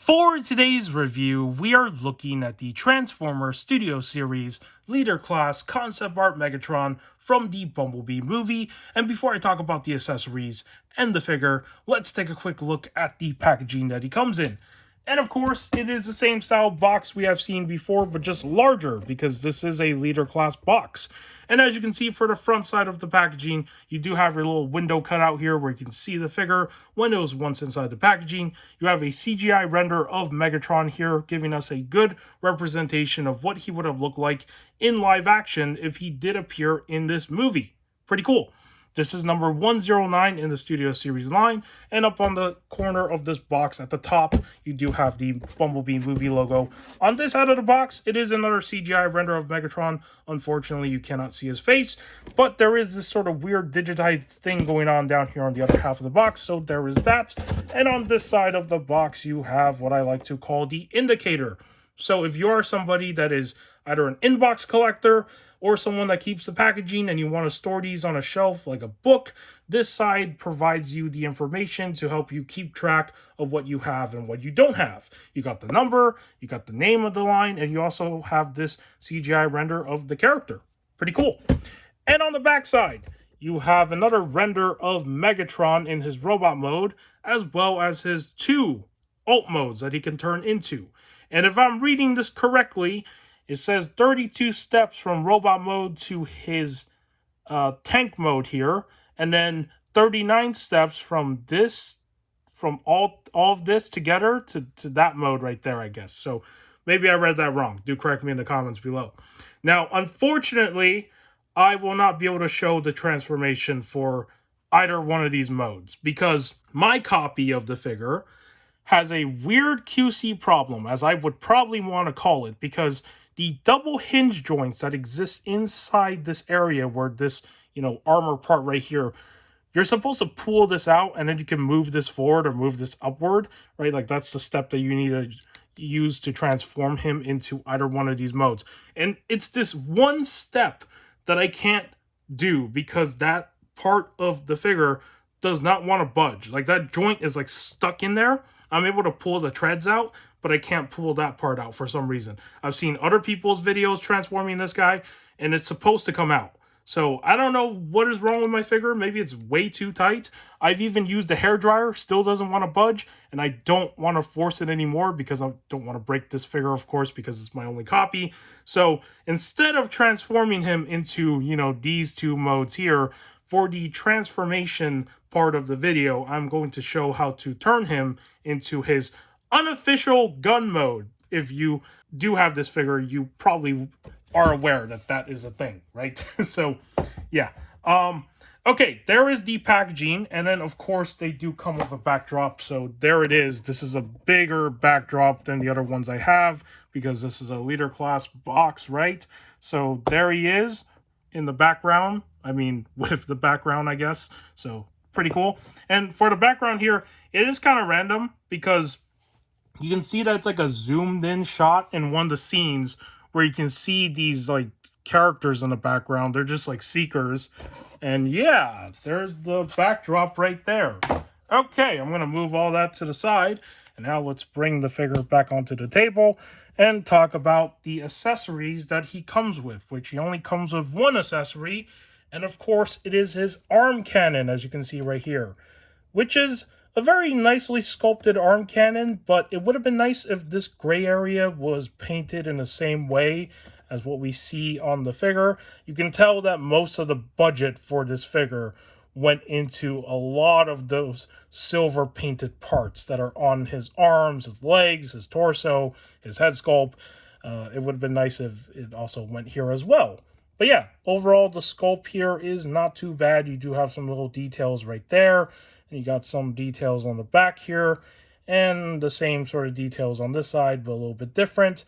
For today's review, we are looking at the Transformers Studio Series Leader Class Concept Art Megatron from the Bumblebee movie. And before I talk about the accessories and the figure, let's take a quick look at the packaging that he comes in. And of course, it is the same style box we have seen before, but just larger because this is a Leader Class box. And as you can see for the front side of the packaging, you do have your little window cut out here where you can see the figure when it was once inside the packaging. You have a CGI render of Megatron here, giving us a good representation of what he would have looked like in live action if he did appear in this movie. Pretty cool. This is number 109 in the Studio Series line, and up on the corner of this box at the top, you do have the Bumblebee movie logo. On this side of the box, it is another CGI render of Megatron. Unfortunately, you cannot see his face, but there is this sort of weird digitized thing going on down here on the other half of the box, so there is that. And on this side of the box, you have what I like to call the indicator. So if you are somebody that is either an inbox collector or someone that keeps the packaging and you want to store these on a shelf like a book, this side provides you the information to help you keep track of what you have and what you don't have. You got the number, you got the name of the line, and you also have this CGI render of the character. Pretty cool. And on the back side, you have another render of Megatron in his robot mode, as well as his two alt modes that he can turn into. And if I'm reading this correctly, it says 32 steps from robot mode to his tank mode here, and then 39 steps from this, from all of this together to that mode right there, I guess. So maybe I read that wrong. Do correct me in the comments below. Now, unfortunately, I will not be able to show the transformation for either one of these modes because my copy of the figure has a weird QC problem, as I would probably want to call it, because the double hinge joints that exist inside this area where this, armor part right here, you're supposed to pull this out and then you can move this forward or move this upward, right? Like that's the step that you need to use to transform him into either one of these modes. And it's this one step that I can't do because that part of the figure does not want to budge. Like that joint is like stuck in there. I'm able to pull the treads out, but I can't pull that part out for some reason. I've seen other people's videos transforming this guy, and it's supposed to come out. So I don't know what is wrong with my figure. Maybe it's way too tight. I've even used a hairdryer, still doesn't want to budge, and I don't want to force it anymore because I don't want to break this figure, of course, because it's my only copy. So instead of transforming him into, these two modes here, for the transformation part of the video, I'm going to show how to turn him into his unofficial gun mode. If you do have this figure, you probably are aware that that is a thing, right? So, yeah. Okay, there is the packaging, and then, of course, they do come with a backdrop, so there it is. This is a bigger backdrop than the other ones I have, because this is a Leader Class box, right? So, there he is in the background. I mean, with the background, I guess. So, pretty cool. And for the background here, it is kind of random, because you can see that it's like a zoomed in shot in one of the scenes where you can see these like characters in the background. They're just like seekers. And yeah, there's the backdrop right there. Okay, I'm going to move all that to the side. And now let's bring the figure back onto the table and talk about the accessories that he comes with, which he only comes with one accessory. And of course, it is his arm cannon, as you can see right here, which is a very nicely sculpted arm cannon, but it would have been nice if this gray area was painted in the same way as what we see on the figure. You can tell that most of the budget for this figure went into a lot of those silver painted parts that are on his arms, his legs, his torso, his head sculpt. It would have been nice if it also went here as well. But yeah, overall the sculpt here is not too bad. You do have some little details right there. And you got some details on the back here, and the same sort of details on this side, but a little bit different.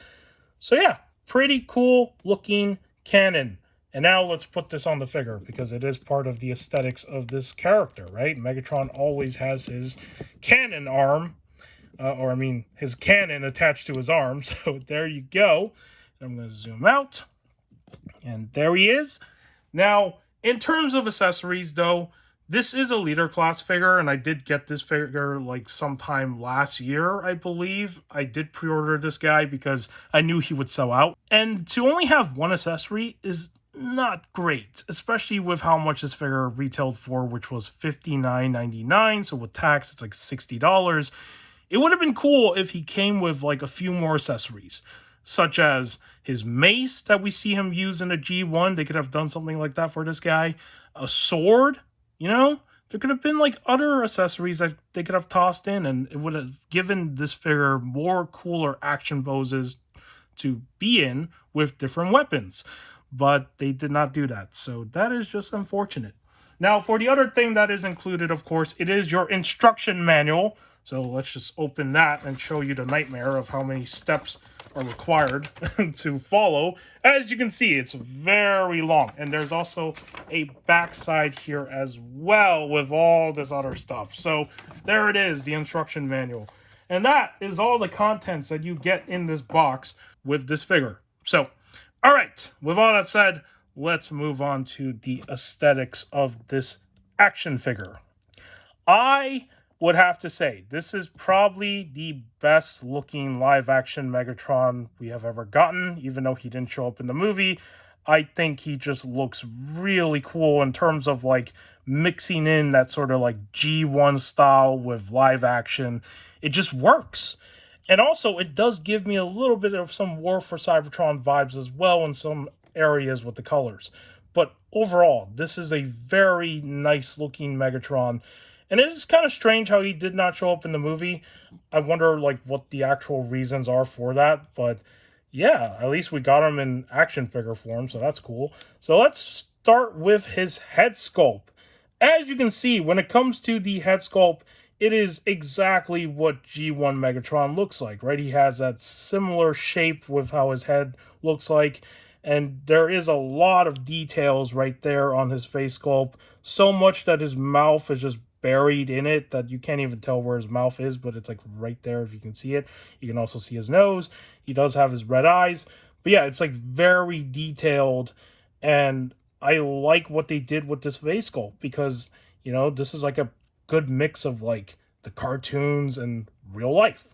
So yeah, pretty cool looking cannon. And now let's put this on the figure, because it is part of the aesthetics of this character, right? Megatron always has his cannon arm, his cannon attached to his arm. So there you go. I'm going to zoom out, and there he is. Now, in terms of accessories, though, This is a leader class figure, and I did get this figure like sometime last year, I believe. I did pre-order this guy because I knew he would sell out. And to only have one accessory is not great, especially with how much this figure retailed for, which was $59.99. So with tax, it's like $60. It would have been cool if he came with like a few more accessories, such as his mace that we see him use in a G1. They could have done something like that for this guy. A sword, you know? There could have been like other accessories that they could have tossed in, and it would have given this figure more cooler action poses to be in with different weapons. But they did not do that. So that is just unfortunate. Now, for the other thing that is included, of course, it is your instruction manual. So let's just open that and show you the nightmare of how many steps are required to follow. As you can see, it's very long. And there's also a backside here as well with all this other stuff. So there it is, the instruction manual. And that is all the contents that you get in this box with this figure. So, all right, with all that said, let's move on to the aesthetics of this action figure. I would have to say this is probably the best looking live action Megatron we have ever gotten, even though he didn't show up in the movie. I think he just looks really cool in terms of like mixing in that sort of like G1 style with live action. It just works. And also, it does give me a little bit of some War for Cybertron vibes as well in some areas with the colors. But overall, this is a very nice looking Megatron. And it is kind of strange how he did not show up in the movie. I wonder like what the actual reasons are for that. But yeah, at least we got him in action figure form, so that's cool. So let's start with his head sculpt. As you can see, when it comes to the head sculpt, it is exactly what G1 Megatron looks like, right? He has that similar shape with how his head looks like. And there is a lot of details right there on his face sculpt. So much that his mouth is just buried in it that you can't even tell where his mouth is, but it's like right there if you can see it. You can also see his nose. He does have his red eyes. But yeah, it's like very detailed. And I like what they did with this face sculpt because, you know, this is like a good mix of like the cartoons and real life.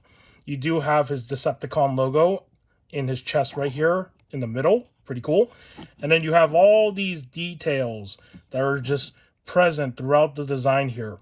You do have his Decepticon logo in his chest right here in the middle. Pretty cool. And then you have all these details that are just present throughout the design here.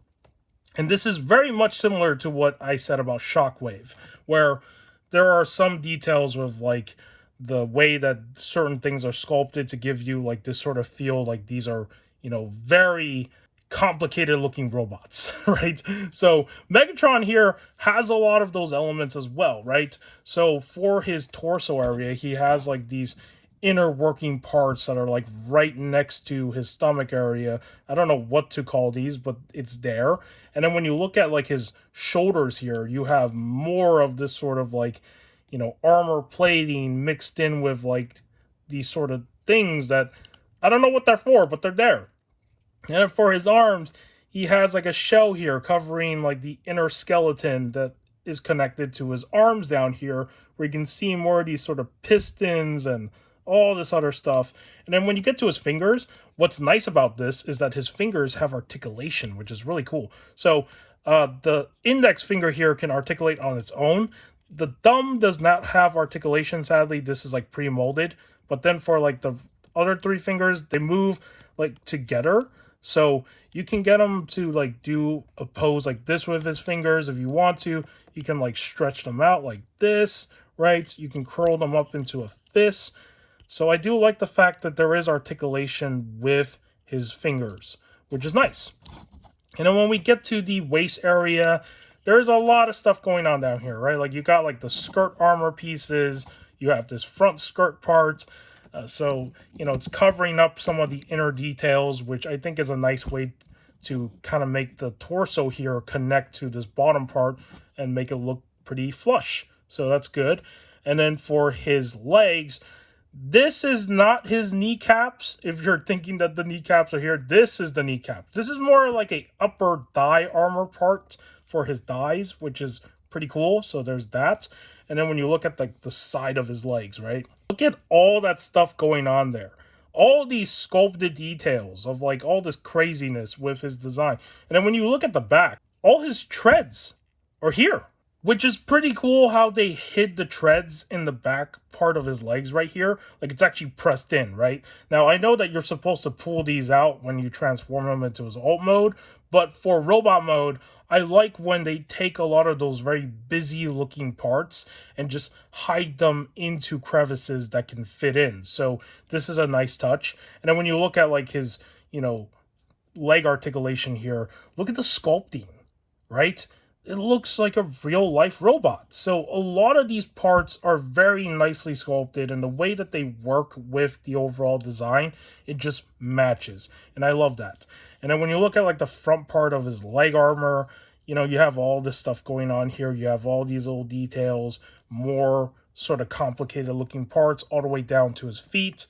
And this is very much similar to what I said about Shockwave, where there are some details with like the way that certain things are sculpted to give you like this sort of feel like these are, you know, very complicated looking robots, right? So Megatron here has a lot of those elements as well, right? So for his torso area, he has like these inner working parts that are like right next to his stomach area. I don't know what to call these, but it's there. And then when you look at like his shoulders here, you have more of this sort of like, you know, armor plating mixed in with like these sort of things that I don't know what they're for, but they're there. And for his arms, he has like a shell here covering like the inner skeleton that is connected to his arms down here, where you can see more of these sort of pistons and all this other stuff. And then when you get to his fingers, what's nice about this is that his fingers have articulation, which is really cool. So the index finger here can articulate on its own. The thumb does not have articulation, sadly. This is like pre-molded. But then for like the other three fingers, they move like together. So you can get him to like do a pose like this with his fingers if you want to. You can like stretch them out like this, right? You can curl them up into a fist. So I do like the fact that there is articulation with his fingers, which is nice. And then when we get to the waist area, there's a lot of stuff going on down here, right? Like you got like the skirt armor pieces, you have this front skirt part. So, you know, it's covering up some of the inner details, which I think is a nice way to kind of make the torso here connect to this bottom part and make it look pretty flush. So that's good. And then for his legs, this is not his kneecaps. If you're thinking that the kneecaps are here, this is the kneecap. This is more like a upper thigh armor part for his thighs, which is pretty cool. So there's that. And then when you look at the side of his legs, right? Look at all that stuff going on there. all these sculpted details of like all this craziness with his design. And then when you look at the back, all his treads are here, which is pretty cool how they hid the treads in the back part of his legs right here. Like it's actually pressed in, right? Now, I know that you're supposed to pull these out when you transform him into his alt mode, but for robot mode, I like when they take a lot of those very busy looking parts and just hide them into crevices that can fit in. So this is a nice touch. And then when you look at like his, leg articulation here, look at the sculpting, right? It looks like a real life robot. So a lot of these parts are very nicely sculpted, and the way that they work with the overall design, it just matches. And I love that. And then when you look at like the front part of his leg armor, you have all this stuff going on here. You have all these little details, more sort of complicated looking parts all the way down to his feet.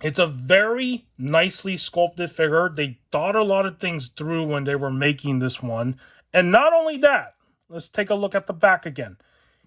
It's a very nicely sculpted figure. They thought a lot of things through when they were making this one. And not only that, let's take a look at the back again.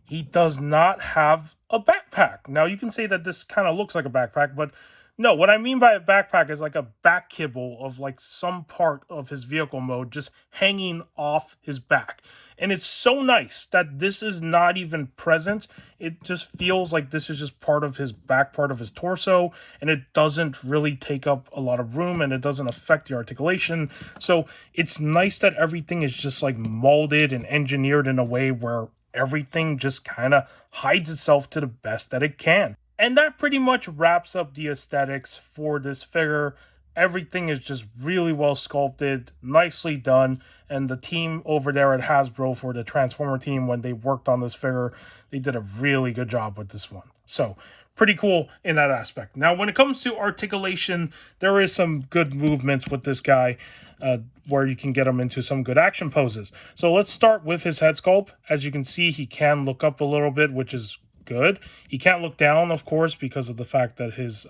He does not have a backpack. Now, you can say that this kind of looks like a backpack, but no, what I mean by a backpack is like a back kibble of like some part of his vehicle mode just hanging off his back. And it's so nice that this is not even present. It just feels like this is just part of his back part of his torso, and it doesn't really take up a lot of room, and it doesn't affect the articulation. So it's nice that everything is just like molded and engineered in a way where everything just kind of hides itself to the best that it can. And that pretty much wraps up the aesthetics for this figure. Everything is just really well sculpted, nicely done. And the team over there at Hasbro for the Transformer team, when they worked on this figure, they did a really good job with this one. So pretty cool in that aspect. Now, when it comes to articulation, there is some good movements with this guy where you can get him into some good action poses. So let's start with his head sculpt. As you can see, he can look up a little bit, which is good. He can't look down, of course, because of the fact that his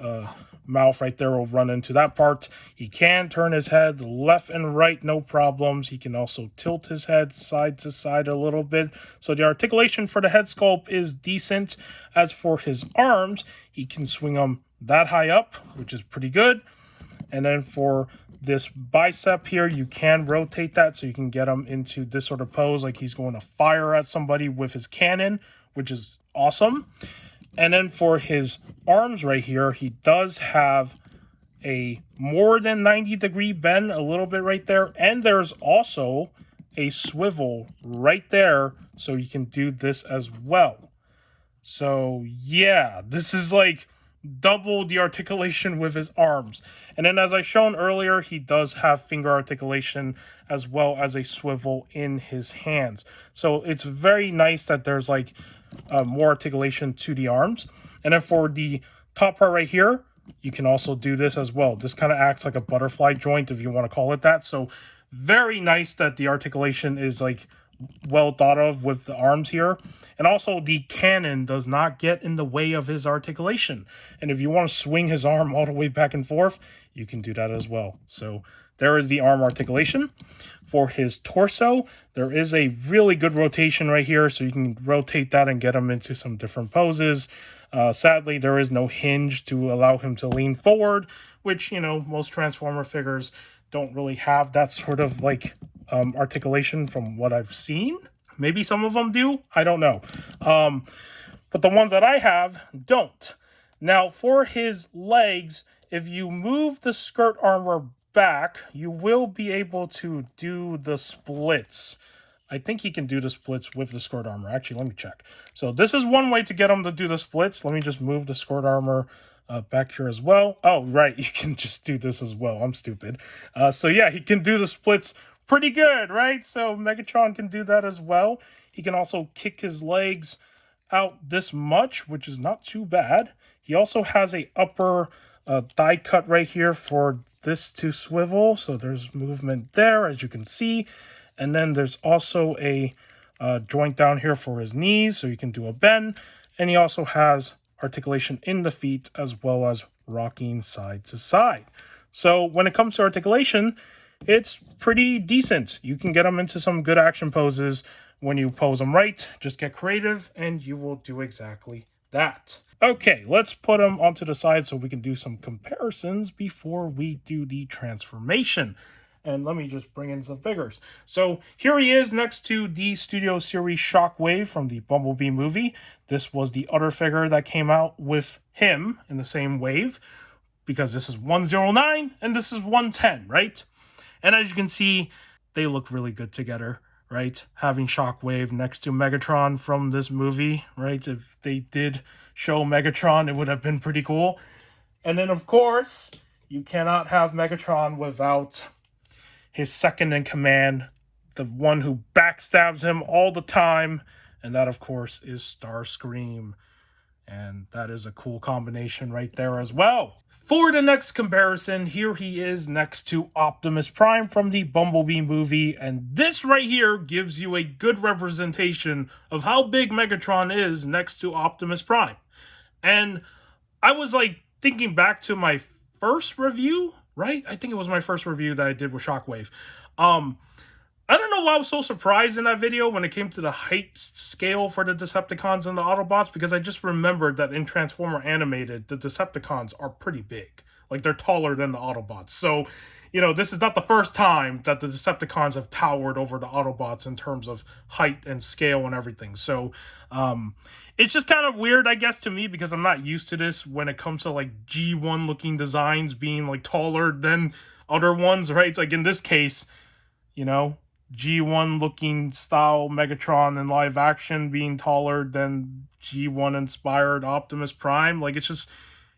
mouth right there will run into that part. He can turn his head left and right, no problems. He can also tilt his head side to side a little bit. So the articulation for the head sculpt is decent. As for his arms, he can swing them that high up, which is pretty good. And then for this bicep here, you can rotate that so you can get him into this sort of pose like he's going to fire at somebody with his cannon, which is awesome. And then for his arms right here, he does have a more than 90-degree bend a little bit right there. And there's also a swivel right there, so you can do this as well. So yeah, this is like double the articulation with his arms. And then as I shown earlier, he does have finger articulation as well as a swivel in his hands. So it's very nice that there's like more articulation to the arms. And then for the top part right here, you can also do this as well. This kind of acts like a butterfly joint, if you want to call it that. So very nice that the articulation is like well thought of with the arms here. And also the cannon does not get in the way of his articulation. And if you want to swing his arm all the way back and forth, you can do that as well. So there is the arm articulation. For his torso, there is a really good rotation right here, so you can rotate that and get him into some different poses. Sadly, there is no hinge to allow him to lean forward, which, most Transformer figures don't really have that sort of like articulation from what I've seen. Maybe some of them do. I don't know. But the ones that I have don't. Now, for his legs, if you move the skirt armor back, you will be able to do the splits. I think he can do the splits with the skirt armor. Actually, let me check. So this is one way to get him to do the splits. Let me just move the skirt armor back here as well. Oh, right. You can just do this as well. I'm stupid. So yeah, he can do the splits pretty good, right? So Megatron can do that as well. He can also kick his legs out this much, which is not too bad. He also has a upper die cut right here for this to swivel. So there's movement there, as you can see. And then there's also a joint down here for his knees, so you can do a bend. And he also has articulation in the feet as well as rocking side to side. So when it comes to articulation, it's pretty decent. You can get them into some good action poses when you pose them right. Just get creative and you will do exactly that. Okay, let's put them onto the side so we can do some comparisons before we do the transformation. And let me just bring in some figures. So here he is next to the Studio Series Shockwave from the Bumblebee movie. This was the other figure that came out with him in the same wave, because this is 109 and this is 110, right? And as you can see, they look really good together, right? Having Shockwave next to Megatron from this movie, right? If they did show Megatron, it would have been pretty cool. And then, of course, you cannot have Megatron without his second in command, the one who backstabs him all the time, and that, of course, is Starscream. And that is a cool combination right there as well. For the next comparison, here he is next to Optimus Prime from the Bumblebee movie, and this right here gives you a good representation of how big Megatron is next to Optimus Prime. And I was like thinking back to my first review, right? I think it was my first review that I did with Shockwave. I don't know why I was so surprised in that video when it came to the height scale for the Decepticons and the Autobots, because I just remembered that in Transformer Animated, the Decepticons are pretty big. Like, they're taller than the Autobots. So, you know, this is not the first time that the Decepticons have towered over the Autobots in terms of height and scale and everything. So, it's just kind of weird, I guess, to me, because I'm not used to this when it comes to, like, G1 looking designs being, like, taller than other ones, right? It's like, in this case, you know, G1 looking style Megatron in live action being taller than G1 inspired Optimus Prime. Like, it's just,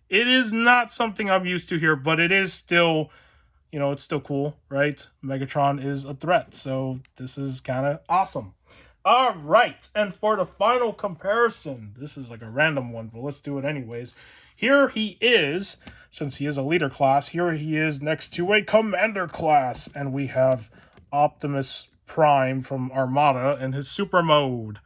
it is not something I'm used to here, but it is still, you know, it's still cool, right? Megatron is a threat, so this is kind of awesome. All right, and for the final comparison, this is like a random one, but let's do it anyways. Here he is, since he is a leader class, here he is next to a commander class, and we have Optimus Prime from Armada in his super mode.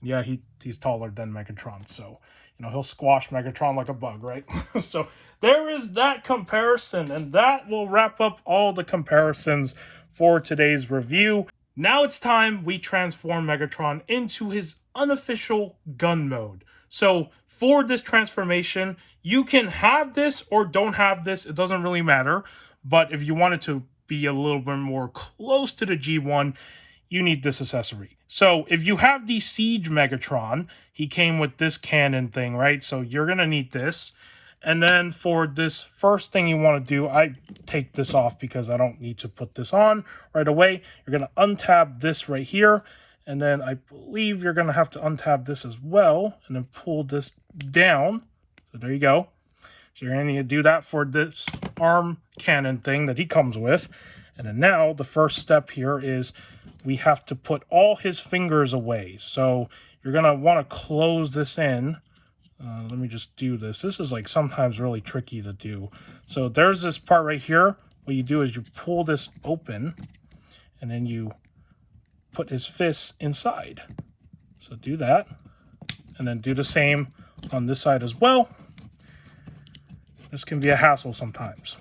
Yeah, he's taller than Megatron, so, you know, he'll squash Megatron like a bug, right? So there is that comparison, and that will wrap up all the comparisons for today's review. Now it's time we transform Megatron into his unofficial gun mode. So for this transformation, you can have this or don't have this. It doesn't really matter. But if you wanted to be a little bit more close to the G1, you need this accessory. So if you have the Siege Megatron, he came with this cannon thing, right? So you're going to need this. And then for this first thing you want to do, I take this off because I don't need to put this on right away. You're going to untab this right here. And then I believe you're going to have to untab this as well and then pull this down. So there you go. So you're going to need to do that for this arm cannon thing that he comes with. And then now the first step here is we have to put all his fingers away. So you're going to want to close this in. Let me just do this. This is like sometimes really tricky to do. So there's this part right here. What you do is you pull this open and then you put his fists inside. So do that. And then do the same on this side as well. This can be a hassle sometimes.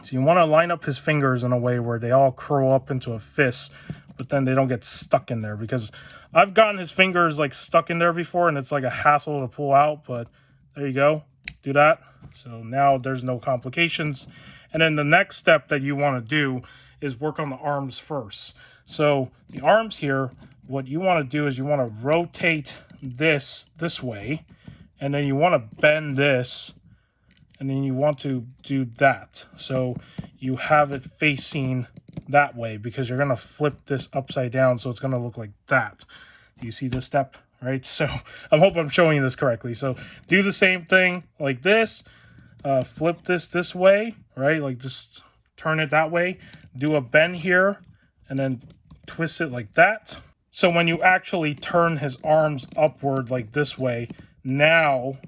So you want to line up his fingers in a way where they all curl up into a fist, but then they don't get stuck in there, because I've gotten his fingers like stuck in there before and it's like a hassle to pull out, but there you go. Do that. So now there's no complications. And then the next step that you want to do is work on the arms first. So the arms here, what you want to do is you want to rotate this way, and then you want to bend this, and then you want to do that. So you have it facing that way because you're going to flip this upside down, so it's going to look like that. Do you see this step, right? So I hope I'm showing you this correctly. So do the same thing like this. Flip this way, right? Like just turn it that way. Do a bend here, and then twist it like that. So when you actually turn his arms upward like this way, now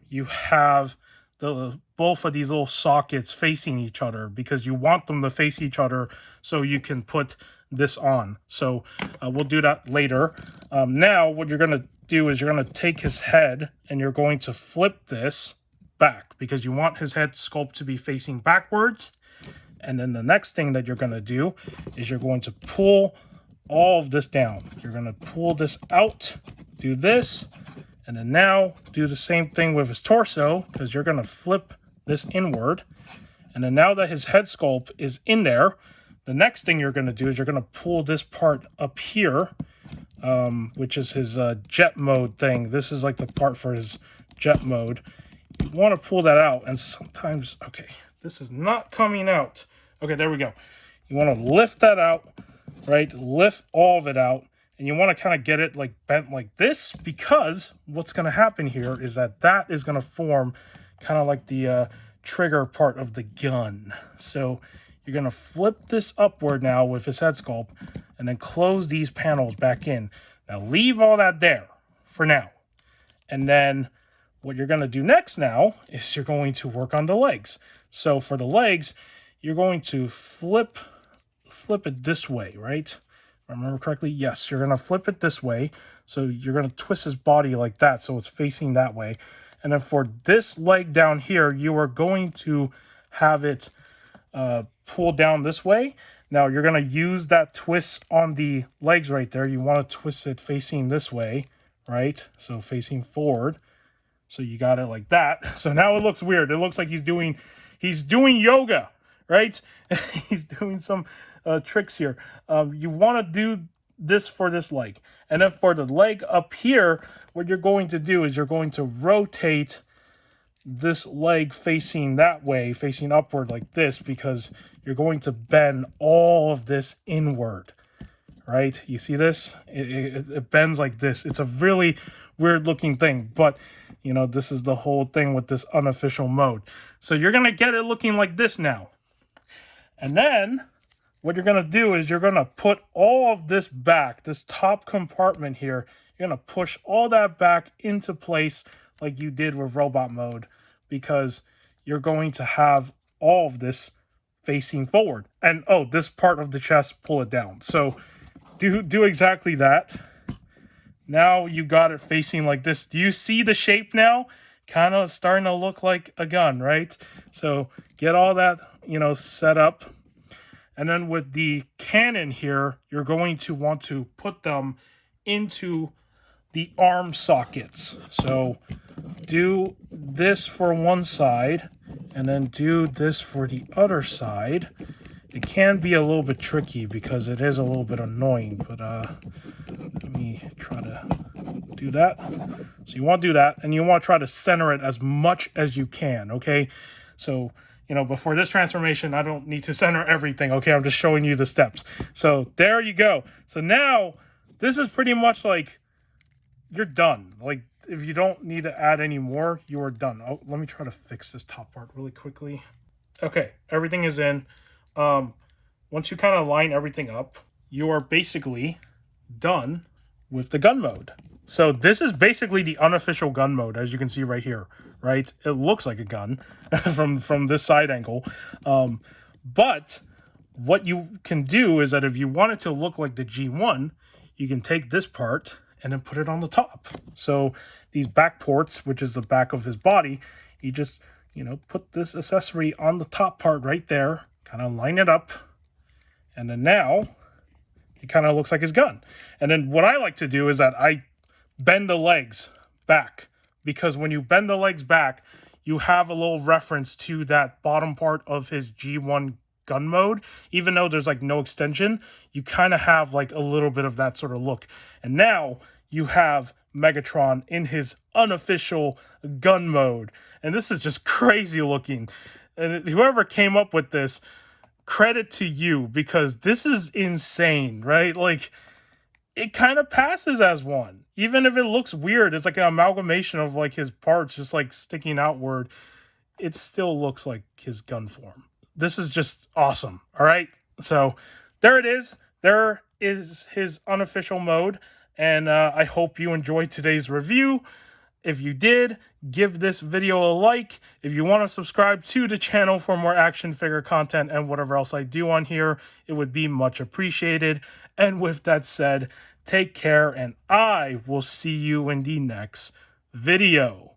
you have both of these little sockets facing each other, because you want them to face each other so you can put this on. So we'll do that later. Now what you're going to do is you're going to take his head and you're going to flip this back, because you want his head sculpt to be facing backwards. And then the next thing that you're going to do is you're going to pull all of this down. You're going to pull this out, do this, And then now do the same thing with his torso, because you're going to flip this inward. And then now that his head sculpt is in there, the next thing you're going to do is you're going to pull this part up here, which is his jet mode thing. This is like the part for his jet mode. You want to pull that out, and sometimes, okay, this is not coming out. Okay, there we go. You want to lift that out, right? Lift all of it out, and you want to kind of get it like bent like this, because what's going to happen here is that that is going to form kind of like the trigger part of the gun. So you're going to flip this upward now with his head sculpt, and then close these panels back in. Now leave all that there for now. And then what you're going to do next now is you're going to work on the legs. So for the legs, you're going to flip it this way, right? If I remember correctly, yes, you're going to flip it this way. So you're going to twist his body like that, so it's facing that way. And then for this leg down here, you are going to have it pull down this way. Now you're going to use that twist on the legs right there. You want to twist it facing this way, right? So facing forward. So you got it like that. So now it looks weird. It looks like he's doing yoga, right? He's doing some tricks here. You want to do this for this leg. And then for the leg up here, what you're going to do is you're going to rotate this leg facing that way, facing upward like this, because you're going to bend all of this inward, right? You see this? It bends like this. It's a really weird looking thing, but you know, this is the whole thing with this unofficial mode. So you're going to get it looking like this now. And then what you're going to do is you're going to put all of this back, this top compartment here, you're going to push all that back into place like you did with robot mode, because you're going to have all of this facing forward. And oh, this part of the chest, pull it down. So do exactly that. Now you got it facing like this. Do you see the shape now? Kind of starting to look like a gun, right? So get all that, set up. And then with the cannon here, you're going to want to put them into the arm sockets. So do this for one side, and then do this for the other side. It can be a little bit tricky because it is a little bit annoying, but let me try to do that. So you want to do that, and you want to try to center it as much as you can, okay? So, but for this transformation, I don't need to center everything, okay? I'm just showing you the steps. So there you go. So now, this is pretty much like, you're done. Like, if you don't need to add any more, you are done. Oh, let me try to fix this top part really quickly. Okay, everything is in. Once you kind of line everything up, you are basically done with the gun mode. So this is basically the unofficial gun mode, as you can see right here, right? It looks like a gun from this side angle. But what you can do is that if you want it to look like the G1, you can take this part and then put it on the top. So these back ports, which is the back of his body, you just, put this accessory on the top part right there, kind of line it up, and then now it kind of looks like his gun. And then what I like to do is that I bend the legs back, because when you bend the legs back, you have a little reference to that bottom part of his G1 gun mode. Even though there's like no extension, you kind of have like a little bit of that sort of look. And now you have Megatron in his unofficial gun mode. And this is just crazy looking. And whoever came up with this, credit to you, because this is insane, right? Like, it kind of passes as one. Even if it looks weird, it's like an amalgamation of like his parts just like sticking outward. It still looks like his gun form. This is just awesome. All right. So there it is. There is his unofficial mode. And I hope you enjoyed today's review. If you did, give this video a like. If you want to subscribe to the channel for more action figure content and whatever else I do on here, it would be much appreciated. And with that said, take care, and I will see you in the next video.